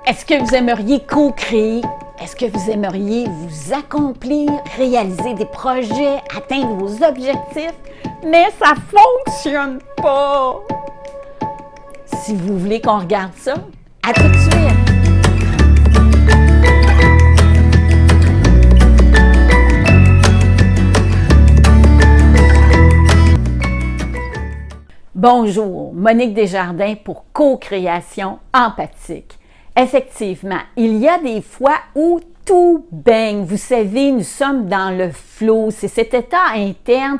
Est-ce que vous aimeriez co-créer? Est-ce que vous aimeriez vous accomplir, réaliser des projets, atteindre vos objectifs? Mais ça fonctionne pas! Si vous voulez qu'on regarde ça, à tout de suite! Bonjour, Monique Desjardins pour Co-création empathique. Effectivement, il y a des fois où tout baigne. Vous savez, nous sommes dans le flow. C'est cet état interne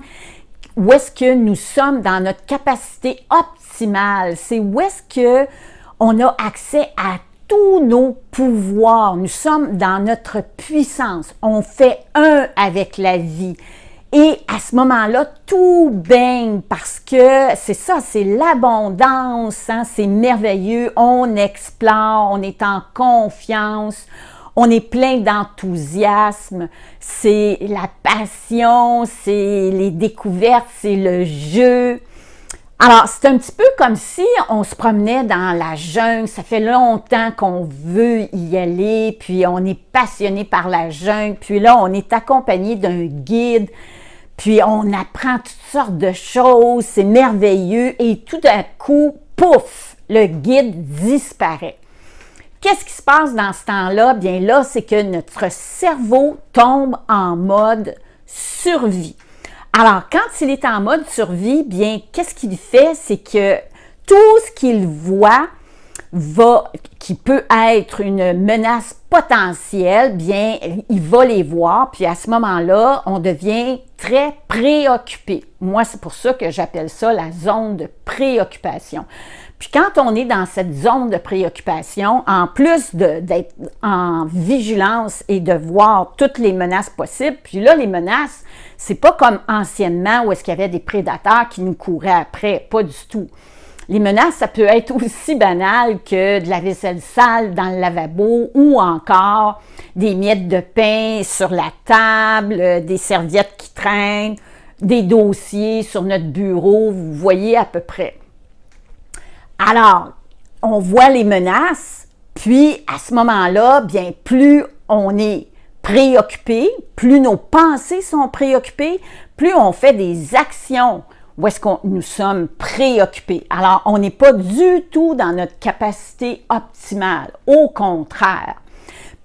où est-ce que nous sommes dans notre capacité optimale. C'est où est-ce que on a accès à tous nos pouvoirs. Nous sommes dans notre puissance. On fait un avec la vie. Et à ce moment-là, tout baigne parce que c'est ça, c'est l'abondance, hein, c'est merveilleux, on explore, on est en confiance, on est plein d'enthousiasme, c'est la passion, c'est les découvertes, c'est le jeu. Alors, c'est un petit peu comme si on se promenait dans la jungle, ça fait longtemps qu'on veut y aller, puis on est passionné par la jungle, puis là, on est accompagné d'un guide. Puis on apprend toutes sortes de choses, c'est merveilleux et tout d'un coup, pouf, le guide disparaît. Qu'est-ce qui se passe dans ce temps-là? Bien là, c'est que notre cerveau tombe en mode survie. Alors, quand il est en mode survie, bien, qu'est-ce qu'il fait? C'est que tout ce qu'il voit qui peut être une menace potentielle, bien, il va les voir, puis à ce moment-là, on devient très préoccupé. Moi, c'est pour ça que j'appelle ça la zone de préoccupation. Puis quand on est dans cette zone de préoccupation, en plus d'être en vigilance et de voir toutes les menaces possibles, puis là, les menaces, c'est pas comme anciennement où est-ce qu'il y avait des prédateurs qui nous couraient après, pas du tout. Les menaces, ça peut être aussi banal que de la vaisselle sale dans le lavabo ou encore des miettes de pain sur la table, des serviettes qui traînent, des dossiers sur notre bureau, vous voyez à peu près. Alors, on voit les menaces, puis à ce moment-là, bien, plus on est préoccupé, plus nos pensées sont préoccupées, plus on fait des actions où est-ce que nous sommes préoccupés. Alors, on n'est pas du tout dans notre capacité optimale. Au contraire.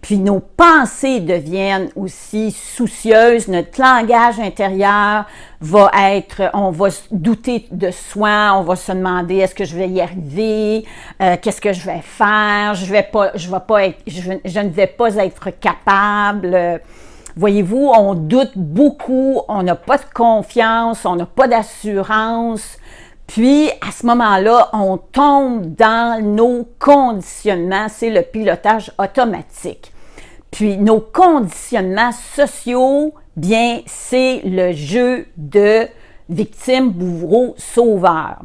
Puis, nos pensées deviennent aussi soucieuses. Notre langage intérieur va être, on va douter de soi, on va se demander est-ce que je vais y arriver, qu'est-ce que je vais faire, je ne vais pas être capable. Voyez-vous, on doute beaucoup, on n'a pas de confiance, on n'a pas d'assurance. Puis, à ce moment-là, on tombe dans nos conditionnements, c'est le pilotage automatique. Puis, nos conditionnements sociaux, bien, c'est le jeu de victime, bourreau, sauveur.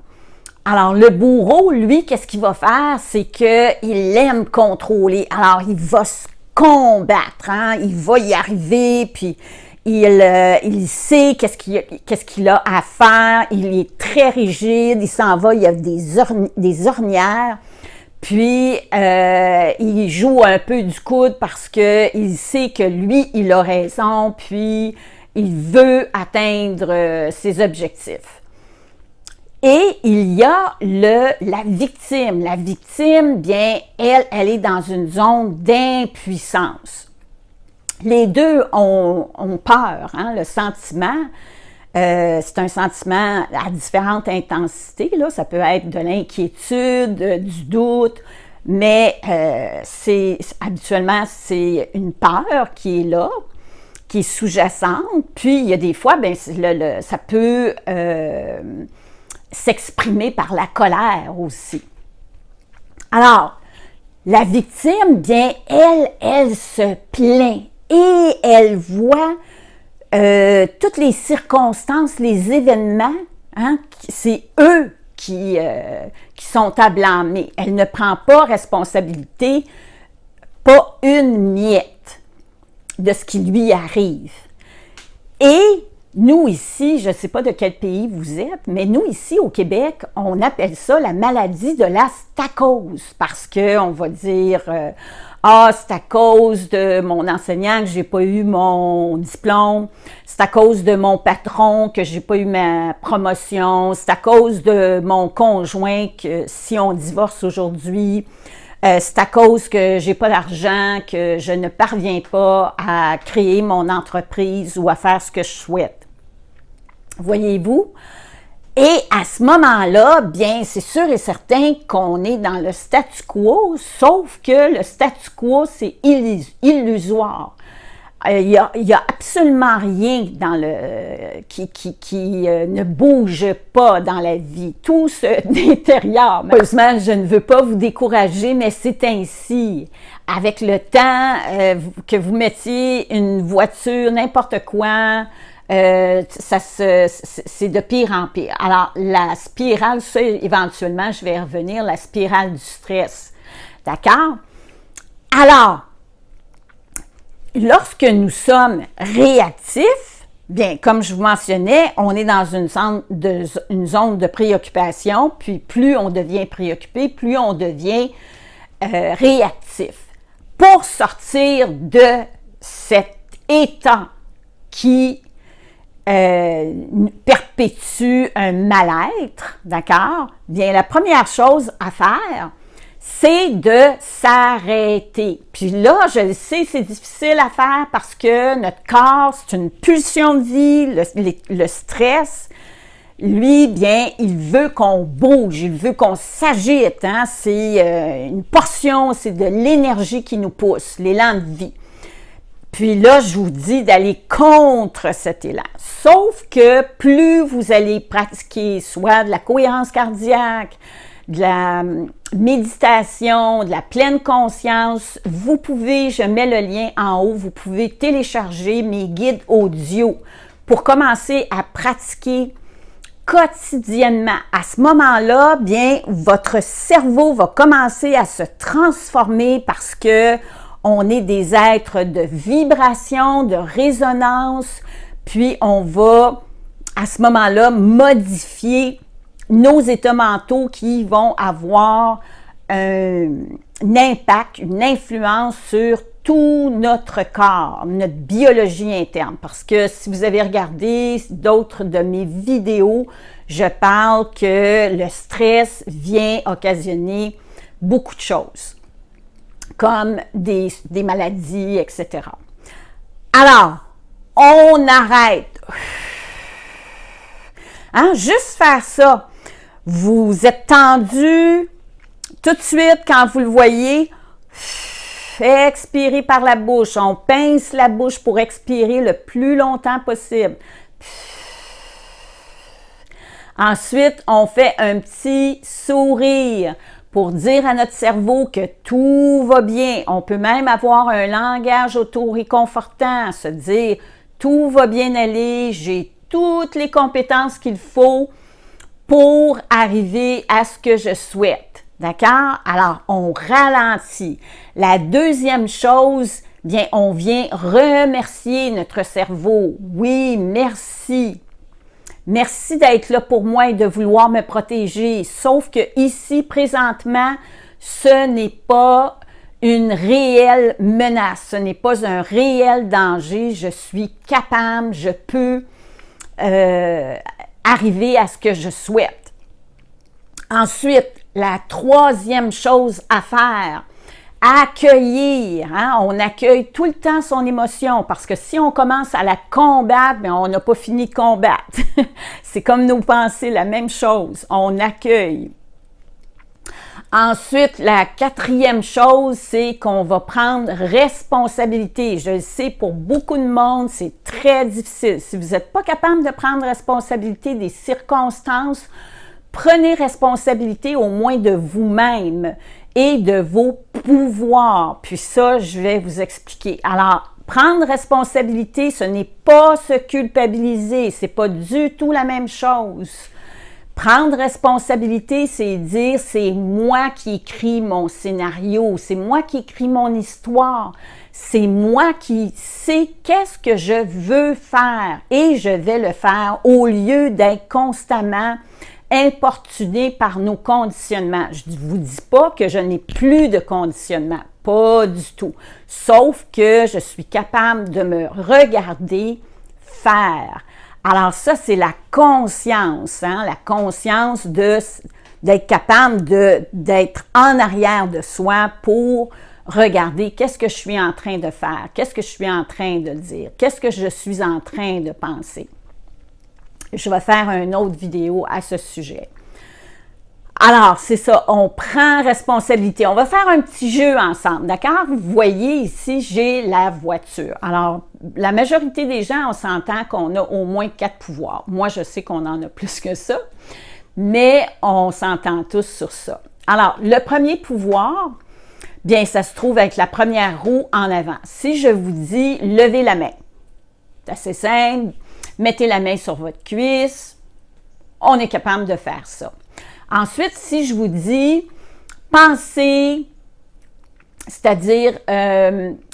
Alors, le bourreau, lui, qu'est-ce qu'il va faire? C'est qu'il aime contrôler. Alors, il va se combattre, hein? Il va y arriver, puis il sait qu'est-ce qu'il a à faire, il est très rigide, il s'en va, il y a des ornières, puis il joue un peu du coude parce qu'il sait que lui, il a raison, puis il veut atteindre ses objectifs. Et il y a la victime. La victime, bien, elle est dans une zone d'impuissance. Les deux ont peur, hein, le sentiment. C'est un sentiment à différentes intensités, là. Ça peut être de l'inquiétude, du doute, mais habituellement, c'est une peur qui est là, qui est sous-jacente. Puis, il y a des fois, bien, ça peut s'exprimer par la colère aussi. Alors, la victime, bien, elle se plaint et elle voit toutes les circonstances, les événements, hein, c'est eux qui sont à blâmer. Elle ne prend pas responsabilité, pas une miette de ce qui lui arrive. Et Nous ici, je ne sais pas de quel pays vous êtes, mais nous ici au Québec, on appelle ça la maladie de la stacose parce qu'on va dire ah, c'est à cause de mon enseignant que j'ai pas eu mon diplôme, c'est à cause de mon patron que j'ai pas eu ma promotion, c'est à cause de mon conjoint que si on divorce aujourd'hui, c'est à cause que j'ai pas d'argent, que je ne parviens pas à créer mon entreprise ou à faire ce que je souhaite. Voyez-vous? Et à ce moment-là, bien, c'est sûr et certain qu'on est dans le statu quo, sauf que le statu quo, c'est illusoire. Il y a absolument rien dans qui ne bouge pas dans la vie. Tout se détériore. Malheureusement, je ne veux pas vous décourager, mais c'est ainsi. Avec le temps, que vous mettiez une voiture, n'importe quoi, c'est de pire en pire. Alors, la spirale, ça, éventuellement, je vais revenir, la spirale du stress. D'accord? Alors, lorsque nous sommes réactifs, bien, comme je vous mentionnais, on est dans une zone de préoccupation, puis plus on devient préoccupé, plus on devient réactif. Pour sortir de cet état qui perpétue un mal-être, d'accord? Bien, la première chose à faire, c'est de s'arrêter. Puis là, je le sais, c'est difficile à faire parce que notre corps, c'est une pulsion de vie, le stress, lui, bien, il veut qu'on bouge, il veut qu'on s'agite, hein? C'est une portion, c'est de l'énergie qui nous pousse, l'élan de vie. Puis là, je vous dis d'aller contre cet élan. Sauf que plus vous allez pratiquer soit de la cohérence cardiaque, de la méditation, de la pleine conscience, vous pouvez, je mets le lien en haut, vous pouvez télécharger mes guides audio pour commencer à pratiquer quotidiennement. À ce moment-là, bien, votre cerveau va commencer à se transformer parce que on est des êtres de vibration, de résonance, puis on va, à ce moment-là, modifier nos états mentaux qui vont avoir un impact, une influence sur tout notre corps, notre biologie interne. Parce que si vous avez regardé d'autres de mes vidéos, je parle que le stress vient occasionner beaucoup de choses, comme des maladies, etc. Alors, on arrête. Hein? Juste faire ça. Vous êtes tendu tout de suite quand vous le voyez. Expirez par la bouche. On pince la bouche pour expirer le plus longtemps possible. Ensuite, on fait un petit sourire pour dire à notre cerveau que tout va bien. On peut même avoir un langage auto-réconfortant, se dire « tout va bien aller, j'ai toutes les compétences qu'il faut pour arriver à ce que je souhaite. » D'accord? Alors, on ralentit. La deuxième chose, bien, on vient remercier notre cerveau. Oui, merci. Merci d'être là pour moi et de vouloir me protéger. Sauf que ici, présentement, ce n'est pas une réelle menace. Ce n'est pas un réel danger. Je suis capable, je peux arriver à ce que je souhaite. Ensuite, la troisième chose à faire, accueillir. Hein? On accueille tout le temps son émotion parce que si on commence à la combattre, bien, on n'a pas fini de combattre. C'est comme nos pensées, la même chose. On accueille. Ensuite, la quatrième chose, c'est qu'on va prendre responsabilité. Je le sais, pour beaucoup de monde, c'est très difficile. Si vous n'êtes pas capable de prendre responsabilité des circonstances, prenez responsabilité au moins de vous-même et de vos pouvoirs. Puis ça, je vais vous expliquer. Alors, prendre responsabilité, ce n'est pas se culpabiliser, c'est pas du tout la même chose. Prendre responsabilité, c'est dire, c'est moi qui écris mon scénario, c'est moi qui écris mon histoire, c'est moi qui sais qu'est-ce que je veux faire et je vais le faire au lieu d'être constamment importuné par nos conditionnements. Je ne vous dis pas que je n'ai plus de conditionnement, pas du tout, sauf que je suis capable de me regarder faire. Alors ça, c'est la conscience, hein? La conscience d'être capable d'être en arrière de soi pour regarder qu'est-ce que je suis en train de faire, qu'est-ce que je suis en train de dire, qu'est-ce que je suis en train de penser. Je vais faire une autre vidéo à ce sujet. Alors, c'est ça, on prend responsabilité. On va faire un petit jeu ensemble, d'accord? Vous voyez ici, j'ai la voiture. Alors, la majorité des gens, on s'entend qu'on a au moins 4 pouvoirs. Moi, je sais qu'on en a plus que ça, mais on s'entend tous sur ça. Alors, le premier pouvoir, bien, ça se trouve avec la première roue en avant. Si je vous dis « levez la main », c'est assez simple, mettez la main sur votre cuisse, on est capable de faire ça. Ensuite, si je vous dis « pensez », c'est-à-dire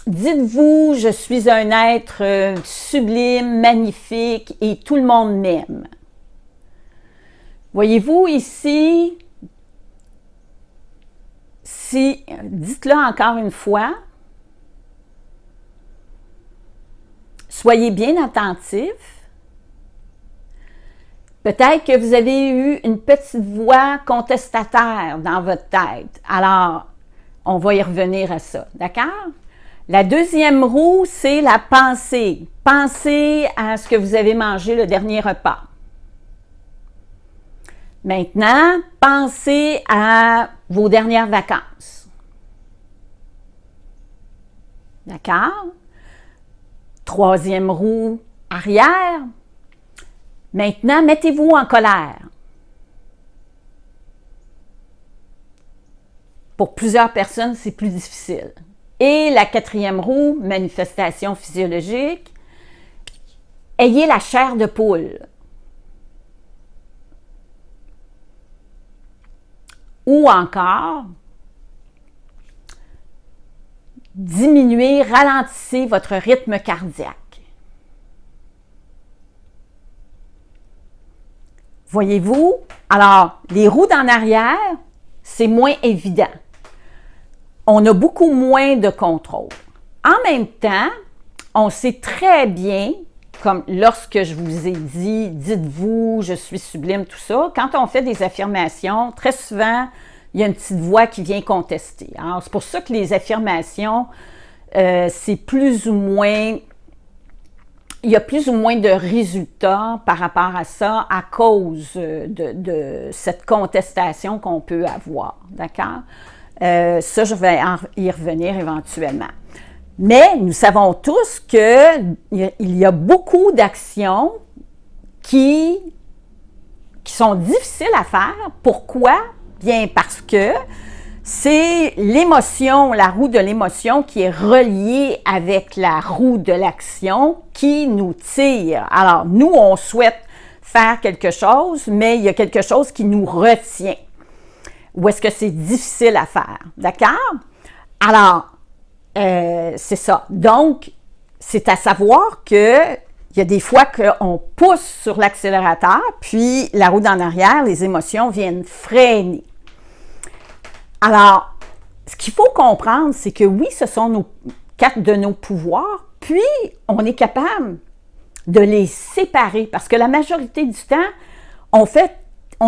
dites-vous « je suis un être sublime, magnifique et tout le monde m'aime ». Voyez-vous ici, si, dites-le encore une fois, soyez bien attentif. Peut-être que vous avez eu une petite voix contestataire dans votre tête. Alors, on va y revenir à ça, d'accord? La deuxième roue, c'est la pensée. Pensez à ce que vous avez mangé le dernier repas. Maintenant, pensez à vos dernières vacances. D'accord? Troisième roue arrière. Maintenant, mettez-vous en colère. Pour plusieurs personnes, c'est plus difficile. Et la quatrième roue, manifestation physiologique, ayez la chair de poule. Ou encore, diminuez, ralentissez votre rythme cardiaque. Voyez-vous? Alors, les roues d'en arrière, c'est moins évident. On a beaucoup moins de contrôle. En même temps, on sait très bien, comme lorsque je vous ai dit « dites-vous, je suis sublime », tout ça, quand on fait des affirmations, très souvent, il y a une petite voix qui vient contester. Alors, c'est pour ça que les affirmations, c'est plus ou moins... Il y a plus ou moins de résultats par rapport à ça à cause de cette contestation qu'on peut avoir, d'accord? Ça, je vais y revenir éventuellement. Mais nous savons tous qu'il y a beaucoup d'actions qui sont difficiles à faire. Pourquoi? Bien parce que c'est l'émotion, la roue de l'émotion qui est reliée avec la roue de l'action qui nous tire. Alors, nous, on souhaite faire quelque chose, mais il y a quelque chose qui nous retient. Ou est-ce que c'est difficile à faire? D'accord? Alors, c'est ça. Donc, c'est à savoir que il y a des fois qu'on pousse sur l'accélérateur, puis la roue d'en arrière, les émotions viennent freiner. Alors, ce qu'il faut comprendre, c'est que oui, ce sont 4 de nos pouvoirs, puis on est capable de les séparer parce que la majorité du temps, on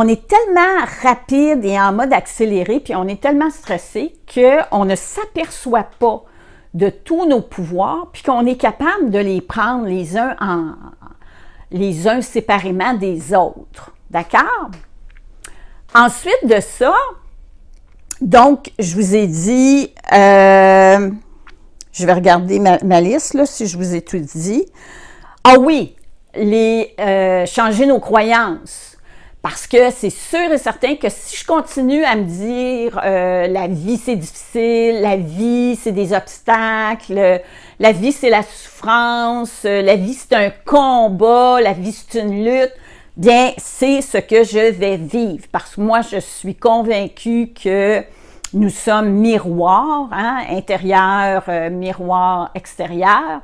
est tellement rapide et en mode accéléré, puis on est tellement stressé qu'on ne s'aperçoit pas de tous nos pouvoirs, puis qu'on est capable de les prendre les uns séparément des autres. D'accord? Ensuite de ça, donc, je vous ai dit, je vais regarder ma liste, là, si je vous ai tout dit. Ah oui, changer nos croyances. Parce que c'est sûr et certain que si je continue à me dire la vie c'est difficile, la vie c'est des obstacles, la vie c'est la souffrance, la vie c'est un combat, la vie c'est une lutte, bien, c'est ce que je vais vivre. Parce que moi, je suis convaincue que nous sommes miroirs, hein, intérieur, miroir, extérieur.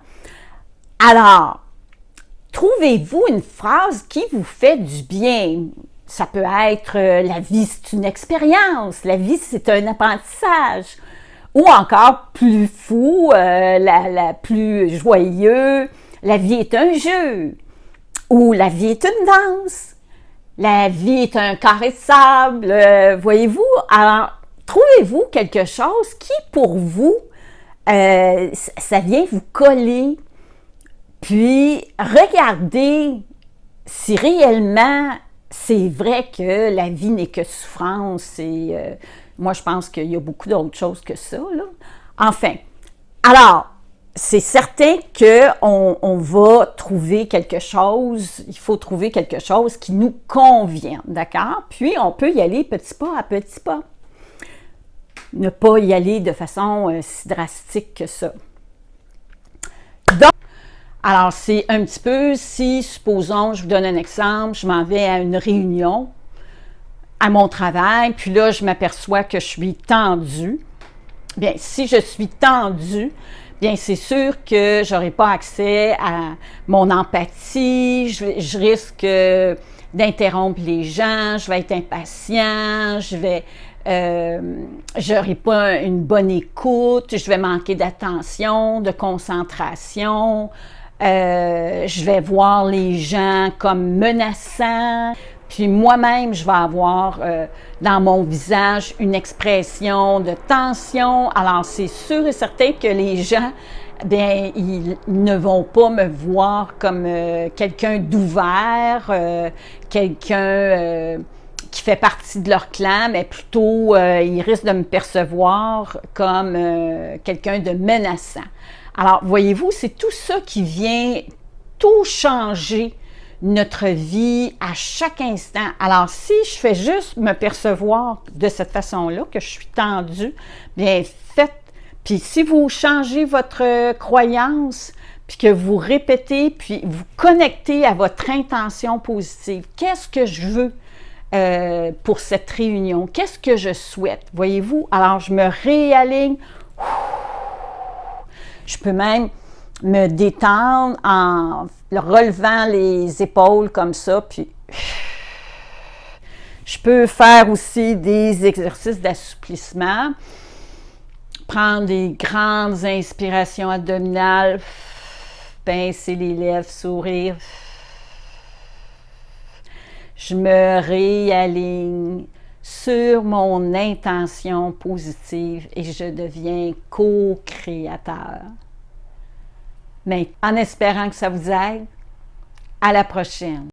Alors, trouvez-vous une phrase qui vous fait du bien. Ça peut être la vie, c'est une expérience, la vie, c'est un apprentissage. Ou encore plus fou, la plus joyeux, la vie est un jeu. Ou la vie est une danse. La vie est un carré de sable. Voyez-vous? Alors, trouvez-vous quelque chose qui, pour vous, ça vient vous coller. Puis, regardez si réellement c'est vrai que la vie n'est que souffrance. Et moi, je pense qu'il y a beaucoup d'autres choses que ça, là. Enfin, alors, c'est certain qu'on va trouver quelque chose, il faut trouver quelque chose qui nous convient, d'accord? Puis, on peut y aller petit pas à petit pas. Ne pas y aller de façon si drastique que ça. Donc, alors, c'est un petit peu, si, supposons, je vous donne un exemple, je m'en vais à une réunion, à mon travail, puis là, je m'aperçois que je suis tendue. Bien, si je suis tendue, bien, c'est sûr que je n'aurai pas accès à mon empathie, je risque d'interrompre les gens, je vais être impatient, j'aurai pas une bonne écoute, je vais manquer d'attention, de concentration, je vais voir les gens comme menaçants, puis moi-même, je vais avoir dans mon visage une expression de tension. Alors, c'est sûr et certain que les gens, bien, ils ne vont pas me voir comme quelqu'un d'ouvert, quelqu'un qui fait partie de leur clan, mais plutôt, ils risquent de me percevoir comme quelqu'un de menaçant. Alors, voyez-vous, c'est tout ça qui vient tout changer notre vie à chaque instant. Alors, si je fais juste me percevoir de cette façon-là, que je suis tendue, bien, faites. Puis, si vous changez votre croyance, puis que vous répétez, puis vous connectez à votre intention positive, qu'est-ce que je veux pour cette réunion? Qu'est-ce que je souhaite? Voyez-vous? Alors, je me réaligne. Je peux même me détendre en relevant les épaules comme ça, puis je peux faire aussi des exercices d'assouplissement, prendre des grandes inspirations abdominales, pincer les lèvres, sourire. Je me réaligne sur mon intention positive et je deviens co-créateur. Mais en espérant que ça vous aide, à la prochaine.